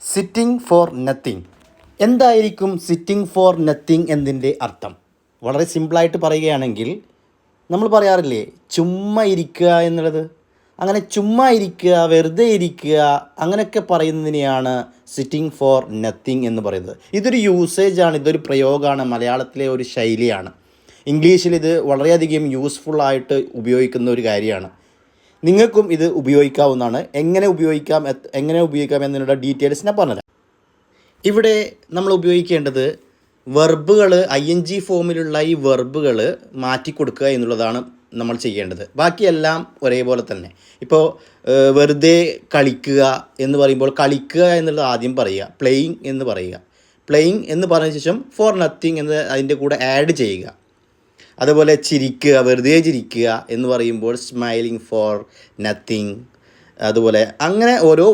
Sitting for nothing. എന്തായിരിക്കും sitting for nothing എന്നതിൻ്റെ അർത്ഥം? വളരെ സിമ്പിളായിട്ട് പറയുകയാണെങ്കിൽ നമ്മൾ പറയാറില്ലേ ചുമ്മാ ഇരിക്കുക എന്നുള്ളത്. അങ്ങനെ ചുമ്മാ ഇരിക്കുക, വെറുതെ ഇരിക്കുക, അങ്ങനെയൊക്കെ പറയുന്നതിനെയാണ് സിറ്റിംഗ് ഫോർ നത്തിങ് എന്ന് പറയുന്നത്. ഇതൊരു യൂസേജാണ്, ഇതൊരു പ്രയോഗമാണ്, മലയാളത്തിലെ ഒരു ശൈലിയാണ്. ഇംഗ്ലീഷിൽ ഇത് വളരെയധികം യൂസ്ഫുള്ളായിട്ട് ഉപയോഗിക്കുന്ന ഒരു കാര്യമാണ്. നിങ്ങൾക്കും ഇത് ഉപയോഗിക്കാവുന്നതാണ്. എങ്ങനെ ഉപയോഗിക്കാം എന്നതിനുള്ള ഡീറ്റെയിൽസ് ഞാൻ പറഞ്ഞുതരാം. ഇവിടെ നമ്മൾ ഉപയോഗിക്കേണ്ടത് വെർബുകൾ, ING ഫോമിലുള്ള ഈ വെർബുകൾ മാറ്റിക്കൊടുക്കുക എന്നുള്ളതാണ് നമ്മൾ ചെയ്യേണ്ടത്. ബാക്കിയെല്ലാം ഒരേപോലെ തന്നെ. ഇപ്പോൾ വെറുതെ കളിക്കുക എന്ന് പറയുമ്പോൾ കളിക്കുക എന്നുള്ളത് ആദ്യം പറയുക, പ്ലേയിങ് എന്ന് പറയുക. പ്ലേയിങ് എന്ന് പറഞ്ഞ ശേഷം ഫോർ നത്തിങ് എന്ന് അതിൻ്റെ കൂടെ ആഡ് ചെയ്യുക. അതുപോലെ ചിരിക്കുക, വെറുതെ ചിരിക്കുക എന്ന് പറയുമ്പോൾ സ്മൈലിംഗ് ഫോർ നത്തിങ്. അതുപോലെ അങ്ങനെ ഓരോ